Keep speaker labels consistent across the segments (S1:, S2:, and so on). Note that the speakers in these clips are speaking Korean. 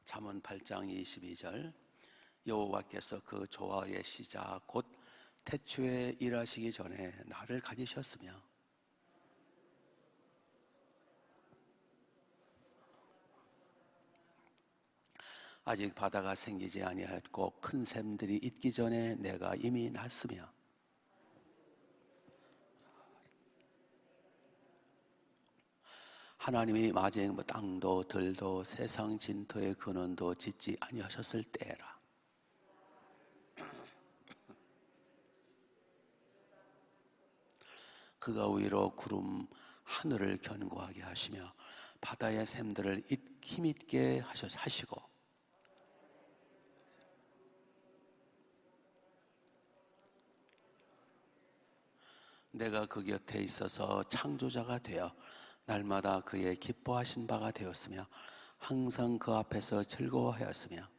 S1: 잠언 8장 22절 여호와께서 그 조화의 시작 곧 태초에 일하시기 전에 나를 가지셨으며 아직 바다가 생기지 아니하였고 큰 샘들이 있기 전에 내가 이미 났으며 하나님이 마쟁 땅도 들도 세상 진토의 근원도 짓지 아니하셨을 때라. 그가 위로 구름 하늘을 견고하게 하시며 바다의 샘들을 힘있게 하시고 내가 그 곁에 있어서 창조자가 되어 날마다 그의 기뻐하신 바가 되었으며 항상 그 앞에서 즐거워하였으며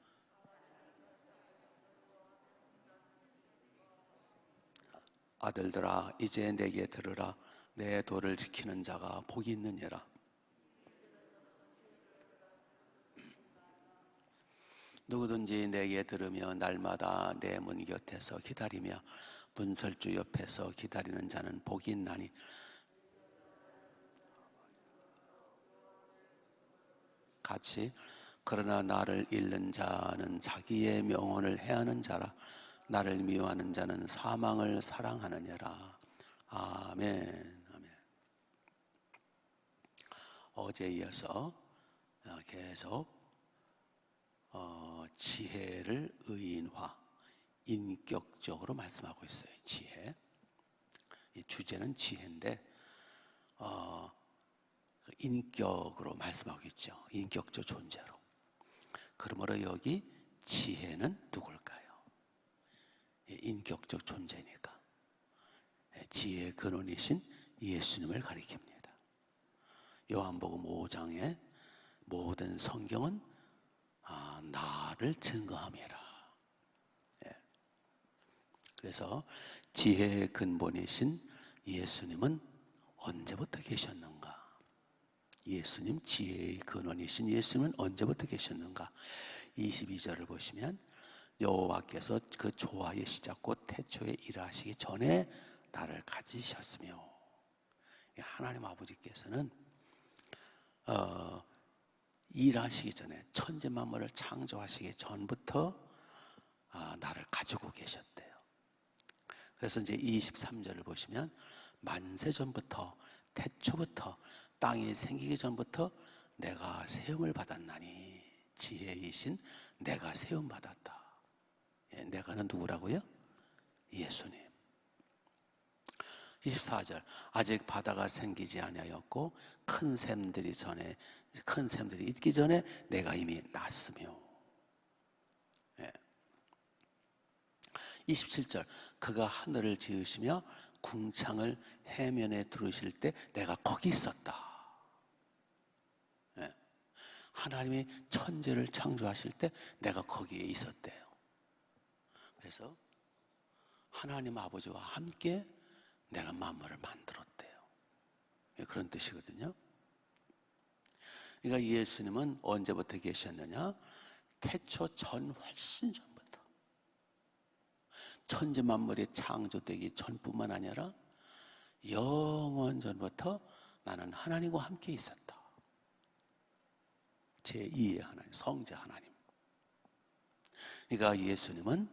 S1: 아들들아 이제 내게 들으라. 내 도를 지키는 자가 복이 있느니라. 누구든지 내게 들으며 날마다 내 문 곁에서 기다리며 문설주 옆에서 기다리는 자는 복이 있나니 같이 그러나 나를 잃는 자는 자기의 명언을 해하는 자라. 나를 미워하는 자는 사망을 사랑하느니라. 아멘. 아멘. 어제에 이어서 계속 지혜를 의인화, 인격적으로 말씀하고 있어요. 지혜. 이 주제는 지혜인데 인격으로 말씀하고 있죠. 인격적 존재로. 그러므로 여기 지혜는 누굴까요? 인격적 존재니까 지혜의 근원이신 예수님을 가리킵니다. 요한복음 5장의 모든 성경은 나를 증거함이라. 그래서 지혜의 근본이신 예수님은 언제부터 계셨는가? 예수님, 지혜의 근원이신 예수님은 언제부터 계셨는가? 22절을 보시면 여호와께서 그 조화의 시작 곧 태초에 일하시기 전에 나를 가지셨으며, 하나님 아버지께서는 일하시기 전에 천지 만물을 창조하시기 전부터 나를 가지고 계셨대요. 그래서 이제 23절을 보시면 만세 전부터 태초부터 땅이 생기기 전부터 내가 세움을 받았나니 지혜이신 내가 세움 받았다. 내가는 누구라고요? 예수님. 24절 아직 바다가 생기지 아니하였고 큰 샘들이 있기 전에 내가 이미 났으며. 27절 그가 하늘을 지으시며 궁창을 해면에 두르실 때 내가 거기 있었다. 하나님이 천지를 창조하실 때 내가 거기에 있었대요. 그래서 하나님 아버지와 함께 내가 만물을 만들었대요. 그런 뜻이거든요. 그러니까 예수님은 언제부터 계셨느냐? 태초 전 훨씬 전부터. 천지 만물이 창조되기 전뿐만 아니라 영원 전부터 나는 하나님과 함께 있었다. 제2의 하나님, 성자 하나님. 그러니까 예수님은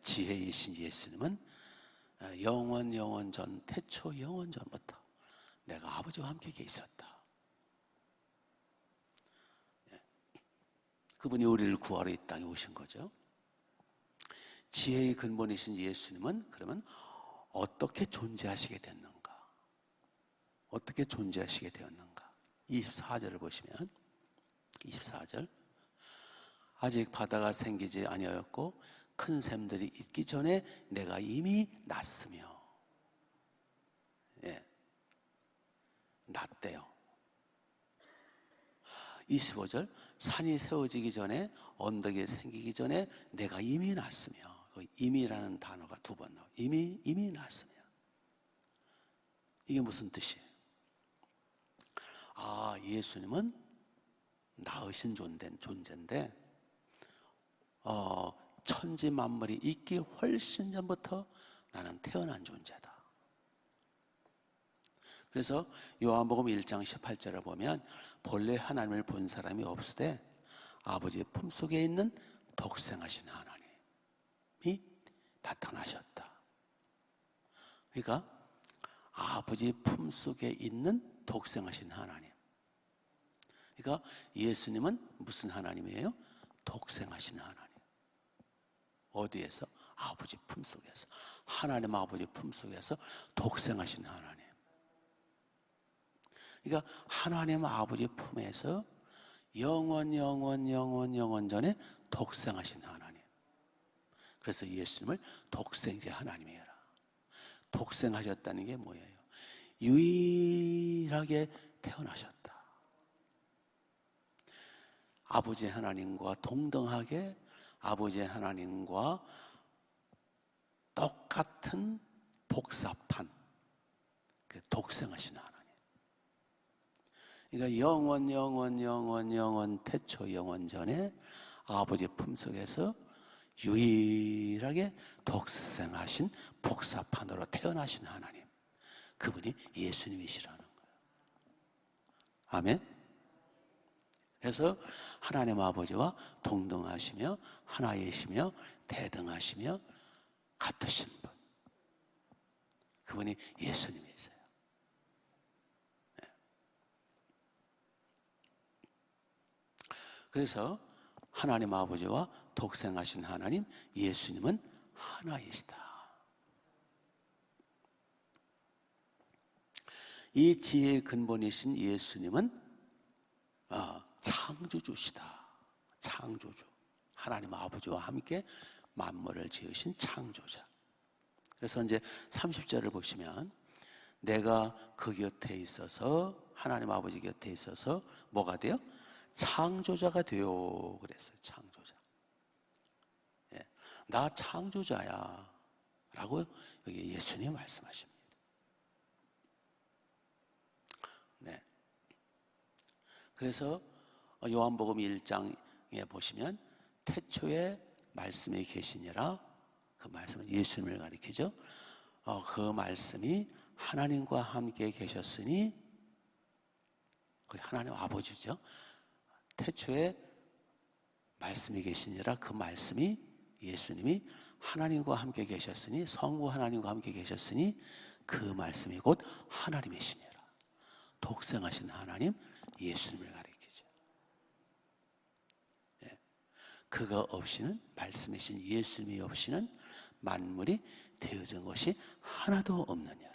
S1: 지혜이신 예수님은 영원 전, 태초 영원 전부터 내가 아버지와 함께 있었다. 그분이 우리를 구하러 이 땅에 오신 거죠. 지혜의 근본이신 예수님은 그러면 어떻게 존재하시게 됐는가? 어떻게 존재하시게 되었는가? 24절을 보시면 24절 아직 바다가 생기지 아니하였고 큰 샘들이 있기 전에 내가 이미 났으며. 났대요. 25절 산이 세워지기 전에 언덕이 생기기 전에 내가 이미 났으며. 이미라는 단어가 두 번 나와요. 이미 났으며. 이게 무슨 뜻이에요? 예수님은 나 낳으신 존재인데 천지 만물이 있기 훨씬 전부터 나는 태어난 존재다. 그래서 요한복음 1장 18절을 보면 본래 하나님을 본 사람이 없으되 아버지의 품속에 있는 독생하신 하나님이 나타나셨다. 그러니까 아버지 품속에 있는 독생하신 하나님. 그러니까 예수님은 무슨 하나님이에요? 독생하신 하나님. 어디에서? 아버지 품속에서. 하나님 아버지 품속에서 독생하신 하나님. 그러니까 하나님 아버지 품에서 영원 전에 독생하신 하나님. 그래서 예수님을 독생자 하나님이라. 독생하셨다는 게 뭐예요? 유일하게 태어나셨다. 아버지 하나님과 동등하게 아버지 하나님과 똑같은 복사판, 독생하신 하나님. 그러니까 영원 태초 영원 전에 아버지 품속에서 유일하게 독생하신 복사판으로 태어나신 하나님, 그분이 예수님이시라는 거예요. 아멘. 그래서 하나님 아버지와 동등하시며 하나이시며 대등하시며 같으신 분, 그분이 예수님이세요. 네. 그래서 하나님 아버지와 독생하신 하나님 예수님은 하나이시다. 이 지혜의 근본이신 예수님은 창조주시다. 창조주. 하나님 아버지와 함께 만물을 지으신 창조자. 그래서 이제 30절을 보시면 내가 그 곁에 있어서, 하나님 아버지 곁에 있어서 뭐가 돼요? 창조자가 돼요. 그랬어요. 창조자. 예. 나 창조자야 라고 여기 예수님 말씀하십니다. 네. 그래서 요한복음 1장에 보시면 태초에 말씀이 계시니라, 그 말씀은 예수님을 가리키죠. 그 말씀이 하나님과 함께 계셨으니, 그 하나님 아버지죠. 태초에 말씀이 계시니라, 그 말씀이 예수님이 하나님과 함께 계셨으니, 성부 하나님과 함께 계셨으니 그 말씀이 곧 하나님이시니라. 독생하신 하나님 예수님을 가리키죠. 예. 그가 없이는, 말씀이신 예수님이 없이는 만물이 되어진 것이 하나도 없느니라.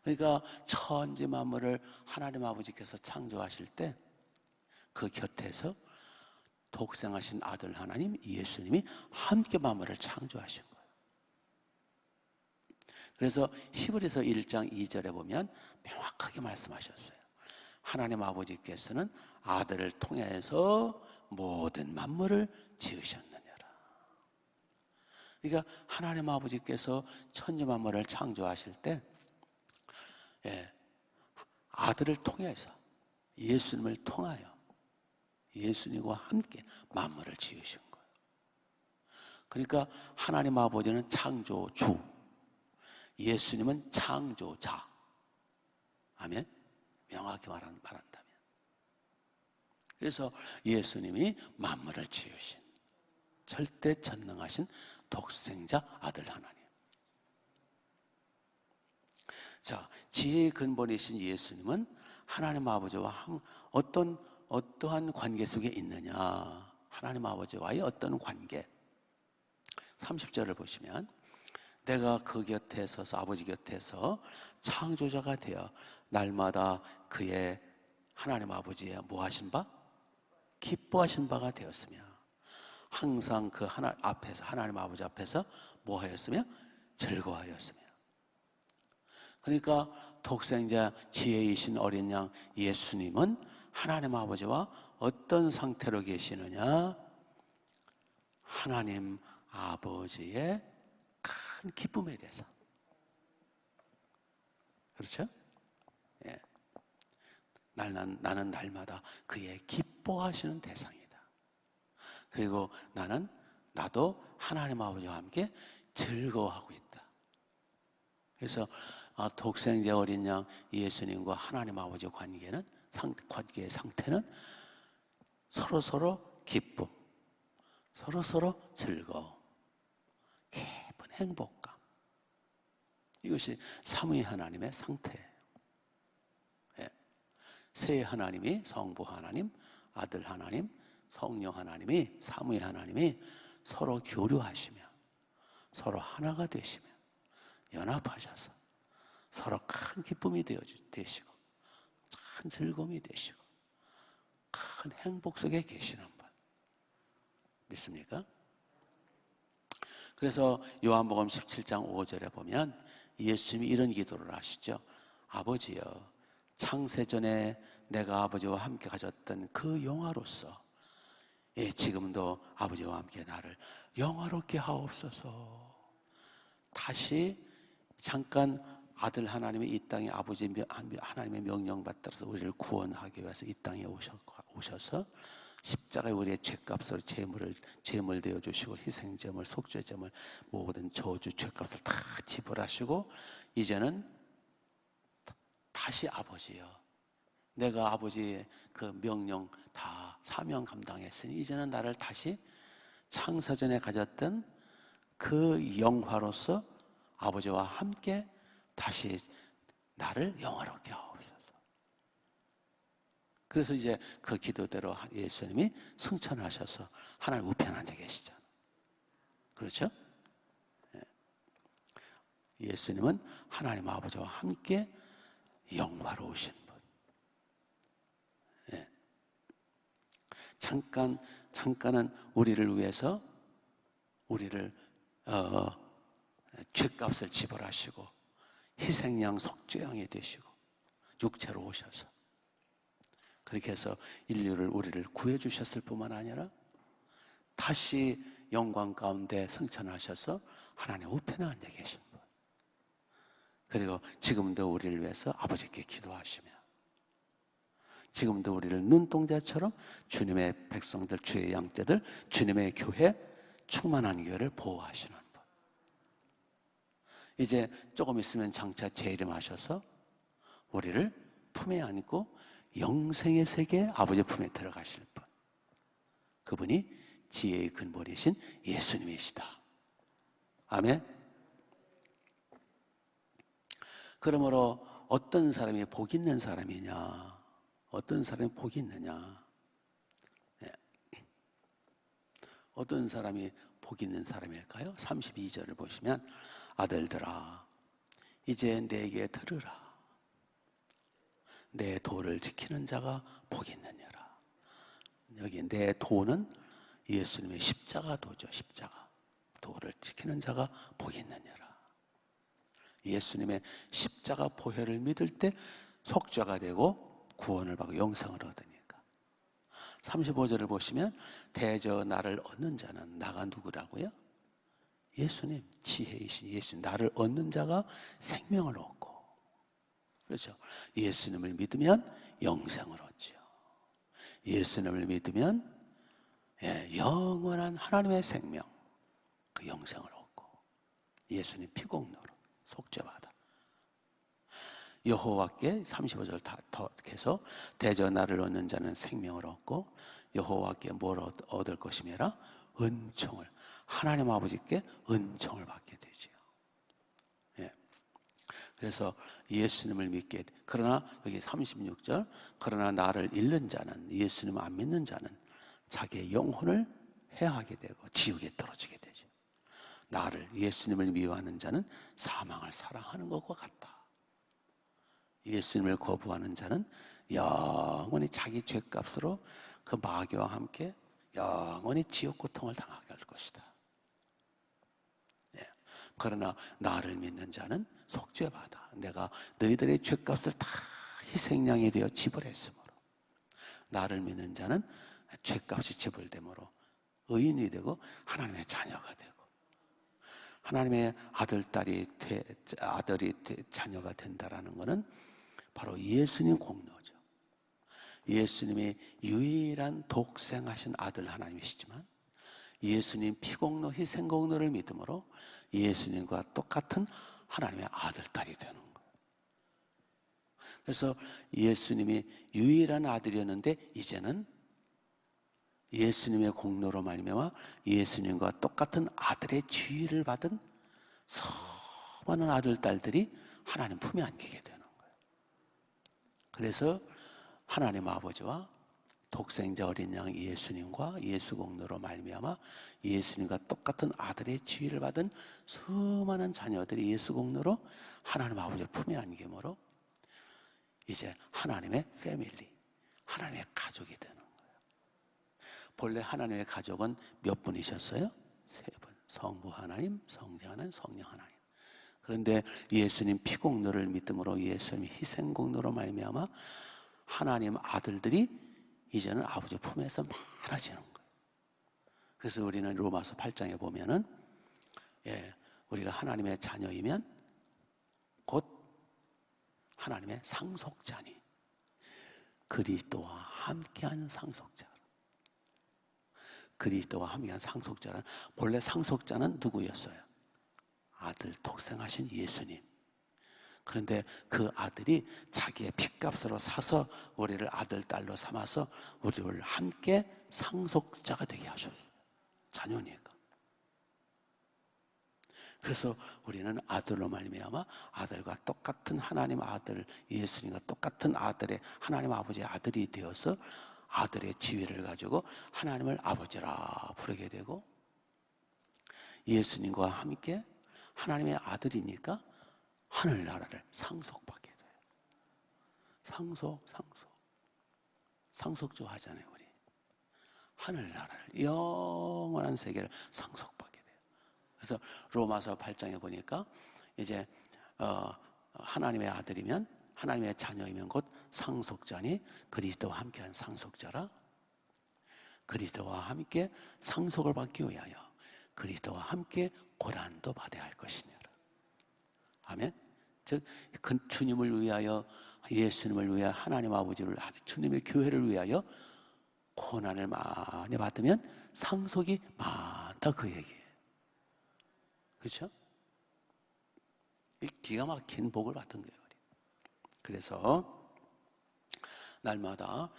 S1: 그러니까 천지 만물을 하나님 아버지께서 창조하실 때 그 곁에서 독생하신 아들 하나님 예수님이 함께 만물을 창조하신 거예요. 그래서 히브리서 1장 2절에 보면 명확하게 말씀하셨어요. 하나님 아버지께서는 아들을 통해서 모든 만물을 지으셨느니라. 그러니까 하나님 아버지께서 천지 만물을 창조하실 때 아들을 통해서, 예수님을 통하여 예수님과 함께 만물을 지으신 거예요. 그러니까 하나님 아버지는 창조주, 예수님은 창조자. 아멘. 명확히 말한다면. 그래서 예수님이 만물을 지으신 절대 전능하신 독생자 아들 하나님. 자, 지혜의 근본이신 예수님은 하나님 아버지와 어떠한 관계 속에 있느냐? 하나님 아버지와의 어떤 관계? 30절을 보시면 내가 그 곁에 서서, 아버지 곁에서 창조자가 되어 날마다 그의 하나님 아버지의 뭐하신 바? 기뻐하신 바가 되었으며 항상 그 하나님 아버지 앞에서 뭐하였으며? 즐거워하였으며. 그러니까 독생자 지혜이신 어린 양 예수님은 하나님 아버지와 어떤 상태로 계시느냐? 하나님 아버지의 큰 기쁨에 대해서. 그렇죠? 예. 나는 날마다 그의 기뻐하시는 대상이다. 그리고 나도 하나님 아버지와 함께 즐거워하고 있다. 그래서 독생자 어린 양 예수님과 하나님 아버지 관계의 상태는 서로 기쁨, 서로 즐거움, 깊은 행복감. 이것이 삼위 하나님의 상태예요. 세 하나님이 성부 하나님, 아들 하나님, 성령 하나님이 삼위 하나님이 서로 교류하시며 서로 하나가 되시며 연합하셔서 서로 큰 기쁨이 되시고 큰 즐거움이 되시고 큰 행복 속에 계시는 분 믿습니까? 그래서 요한복음 17장 5절에 보면 예수님이 이런 기도를 하시죠. 아버지여, 창세전에 내가 아버지와 함께 가졌던 그 영화로서 지금도 아버지와 함께 나를 영화롭게 하옵소서. 다시 잠깐 아들 하나님이 이 땅에 아버지 하나님의 명령 받들어서 우리를 구원하기 위해서 이 땅에 오셔서 십자가에 우리의 죄값으로 제물 되어 주시고 희생제물, 속죄제물, 모든 저주 죄값을 다 지불하시고 이제는 다시 아버지여, 내가 아버지의 그 명령 다 사명 감당했으니 이제는 나를 다시 창세전에 가졌던 그 영화로서 아버지와 함께 다시 나를 영화롭게 하옵소서. 그래서 이제 그 기도대로 예수님이 승천하셔서 하나님 우편 앉아 계시잖아요. 그렇죠? 예수님은 하나님 아버지와 함께 영화로우신 분. 잠깐은 우리를 위해서 우리를 죄값을 지불하시고 희생양 속죄양이 되시고 육체로 오셔서 그렇게 해서 우리를 구해 주셨을 뿐만 아니라 다시 영광 가운데 승천하셔서 하나님 우편에 앉아 계신 분. 그리고 지금도 우리를 위해서 아버지께 기도하시며 지금도 우리를 눈동자처럼 주님의 백성들, 주의 양떼들, 주님의 교회, 충만한 교회를 보호하시는 분. 이제 조금 있으면 장차 재림하셔서 우리를 품에 안고 영생의 세계 아버지 품에 들어가실 분. 그분이 지혜의 근본이신 예수님이시다. 아멘. 그러므로 어떤 사람이 복 있는 사람이냐? 어떤 사람이 복이 있느냐? 어떤 사람이 복 있는 사람일까요? 32절을 보시면 아들들아 이제 내게 들으라. 내 도를 지키는 자가 복이 있느니라. 여기 내 도는 예수님의 십자가 도죠. 십자가 도를 지키는 자가 복이 있느니라. 예수님의 십자가 보혈을 믿을 때 속죄가 되고 구원을 받고 영생을 얻으니까. 35절을 보시면 대저 나를 얻는 자는 나가 누구라고요? 예수님, 지혜이신 예수님. 나를 얻는 자가 생명을 얻고, 그렇죠? 예수님을 믿으면 영생을 얻죠. 예수님을 믿으면 영원한 하나님의 생명, 그 영생을 얻고 예수님 피공로로 속죄받아 여호와께 35절 더 해서 대저 나를 얻는 자는 생명을 얻고 여호와께 뭘 얻을 것이며라? 은총을. 하나님 아버지께 은총을 받게 되지요. 그래서 예수님을 믿게, 그러나 여기 36절, 그러나 나를 잃는 자는, 예수님을 안 믿는 자는 자기의 영혼을 해하게 되고 지옥에 떨어지게 되죠. 나를, 예수님을 미워하는 자는 사망을 사랑하는 것과 같다. 예수님을 거부하는 자는 영원히 자기 죄값으로 그 마귀와 함께 영원히 지옥 고통을 당하게 할 것이다. 그러나 나를 믿는 자는 속죄받아. 내가 너희들의 죄값을 다 희생양이 되어 지불했으므로 나를 믿는 자는 죄값이 지불되므로 의인이 되고 하나님의 자녀가 되고 하나님의 아들이 자녀가 된다라는 것은 바로 예수님 공로죠. 예수님이 유일한 독생하신 아들 하나님이시지만 예수님 피공로 희생공로를 믿음으로 예수님과 똑같은 하나님의 아들, 딸이 되는 거예요. 그래서 예수님이 유일한 아들이었는데 이제는 예수님의 공로로 말미암아 예수님과 똑같은 아들의 지위를 받은 수많은 아들, 딸들이 하나님 품에 안기게 되는 거예요. 그래서 하나님 아버지와 독생자 어린 양 예수님과 예수 공로로 말미암아 예수님과 똑같은 아들의 지위를 받은 수많은 자녀들이 예수 공로로 하나님 아버지의 품에 안김으로 이제 하나님의 패밀리, 하나님의 가족이 되는 거예요. 본래 하나님의 가족은 몇 분이셨어요? 3분. 성부 하나님, 성자 하나님, 성령 하나님. 그런데 예수님 피공로를 믿음으로 예수님 희생공로로 말미암아 하나님 아들들이 이제는 아버지 품에서 많아지는 거예요. 그래서 우리는 로마서 8장에 보면은 우리가 하나님의 자녀이면 곧 하나님의 상속자니 그리스도와 함께한 상속자. 그리스도와 함께한 상속자는 본래 상속자는 누구였어요? 아들 독생하신 예수님. 그런데 그 아들이 자기의 핏값으로 사서 우리를 아들, 딸로 삼아서 우리를 함께 상속자가 되게 하셨어요. 자녀니까. 그래서 우리는 아들로 말미암아 아들과 똑같은 하나님 아들, 예수님과 똑같은 아들의 하나님 아버지의 아들이 되어서 아들의 지위를 가지고 하나님을 아버지라 부르게 되고 예수님과 함께 하나님의 아들이니까 하늘나라를 상속받게 돼요. 상속조 하잖아요, 우리. 하늘나라를, 영원한 세계를 상속받게 돼요. 그래서 로마서 8장에 보니까 이제 하나님의 아들이면 하나님의 자녀이면 곧 상속자니 그리스도와 함께한 상속자라. 그리스도와 함께 상속을 받기 위하여 그리스도와 함께 고난도 받아야 할 것이니라. 아멘. 즉 주님을 위하여 예수님을 위하여 하나님 아버지를 주님의 교회를 위하여 고난을 많이 받으면 상속이 많다 그 얘기예요. 그렇죠? 기가 막힌 복을 받은 거예요. 그래서 날마다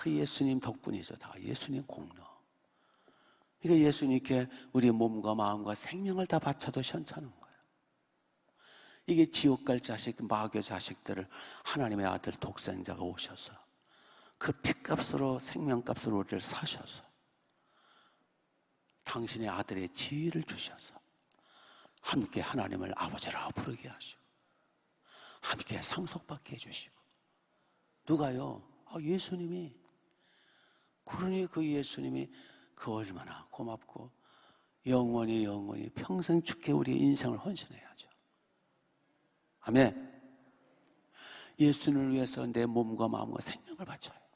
S1: 예수님 덕분이죠. 다 예수님 공로. 그러니까 예수님께 우리 몸과 마음과 생명을 다 바쳐도 시원찮은 거예요. 이게 지옥 갈 자식, 마귀 자식들을 하나님의 아들 독생자가 오셔서 그 핏값으로 생명값으로 우리를 사셔서 당신의 아들의 지위를 주셔서 함께 하나님을 아버지라 부르게 하시고 함께 상속받게 해주시고 누가요? 예수님이. 그러니 그 예수님이 그 얼마나 고맙고 영원히 평생 주께 우리의 인생을 헌신해야죠. 아멘. 예수님을 위해서 내 몸과 마음과 생명을 바쳐야 돼요.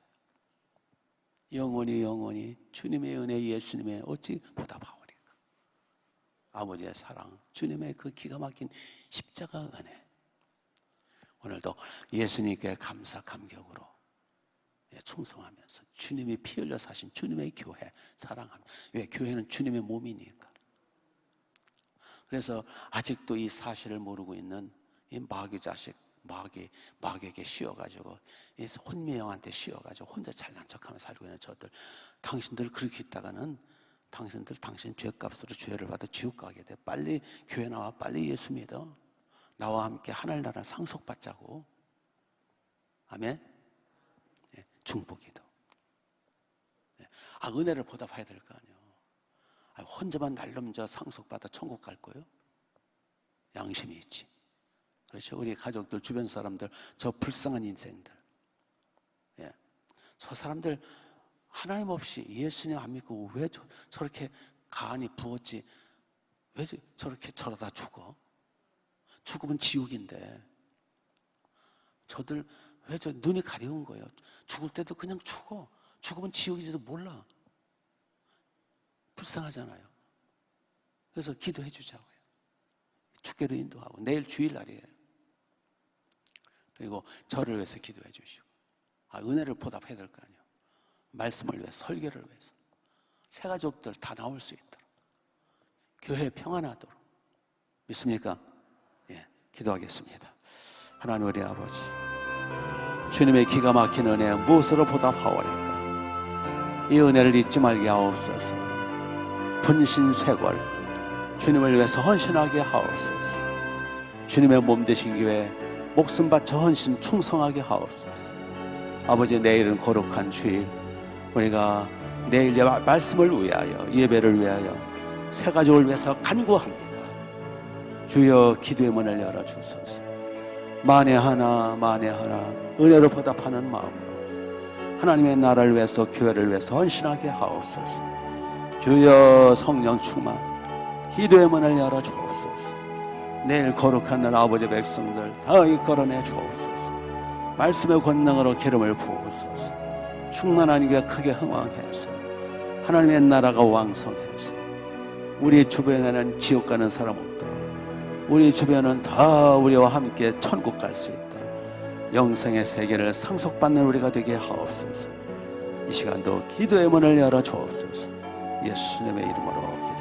S1: 영원히 주님의 은혜 예수님의 어찌 보답하오리까. 아버지의 사랑, 주님의 그 기가 막힌 십자가 은혜. 오늘도 예수님께 감사 감격으로 충성하면서 주님이 피 흘려 사신 주님의 교회 사랑합니다. 왜? 교회는 주님의 몸이니까. 그래서 아직도 이 사실을 모르고 있는 이 마귀 자식, 마귀에게 씌워가지고 이 혼미형한테 씌워가지고 혼자 잘난 척하면서 살고 있는 저들, 당신들 그렇게 있다가는 당신 죄값으로 죄를 받아 지옥 가게 돼. 빨리 교회 나와, 빨리 예수 믿어. 나와 함께 하늘나라 상속받자고. 아멘. 중보기도. 은혜를 보답해야 될 거 아니에요. 혼자만 날름져 상속받아 천국 갈 거예요? 양심이 있지. 그렇죠. 우리 가족들, 주변 사람들, 저 불쌍한 인생들. 저 사람들 하나님 없이 예수님 안 믿고 왜 저렇게 가안이 부었지? 왜 저렇게 저러다 죽어? 죽으면 지옥인데. 저들 왜 저 눈이 가려운 거예요? 죽을 때도 그냥 죽어. 죽으면 지옥인지도 몰라. 불쌍하잖아요. 그래서 기도해 주자고요. 주께로 인도하고 내일 주일날이에요. 그리고 저를 위해서 기도해 주시고 은혜를 보답해야 될 거 아니에요. 말씀을 위해서, 설교를 위해서 새 가족들 다 나올 수 있도록, 교회 평안하도록. 믿습니까? 예, 기도하겠습니다. 하나님 우리 아버지, 주님의 기가 막힌 은혜 무엇으로 보답하오리까? 이 은혜를 잊지 말게 하옵소서. 분신쇄골 주님을 위해서 헌신하게 하옵소서. 주님의 몸 되신 교회 목숨 바쳐 헌신 충성하게 하옵소서. 아버지, 내일은 거룩한 주일, 우리가 내일 말씀을 위하여, 예배를 위하여, 새 가족을 위해서 간구합니다. 주여, 기도의 문을 열어주소서. 만에 하나 은혜로 보답하는 마음으로 하나님의 나라를 위해서, 교회를 위해서 헌신하게 하옵소서. 주여, 성령 충만, 기도의 문을 열어주옵소서. 내일 거룩한 날 아버지 백성들 다 이끌어내 주옵소서. 말씀의 권능으로 기름을 부으소서. 충만한 게 크게 흥왕해서 하나님의 나라가 왕성해서 우리 주변에는 지옥 가는 사람 없도록, 우리 주변은 다 우리와 함께 천국 갈 수 있도록 영생의 세계를 상속받는 우리가 되게 하옵소서. 이 시간도 기도의 문을 열어 주옵소서. 예수님의 이름으로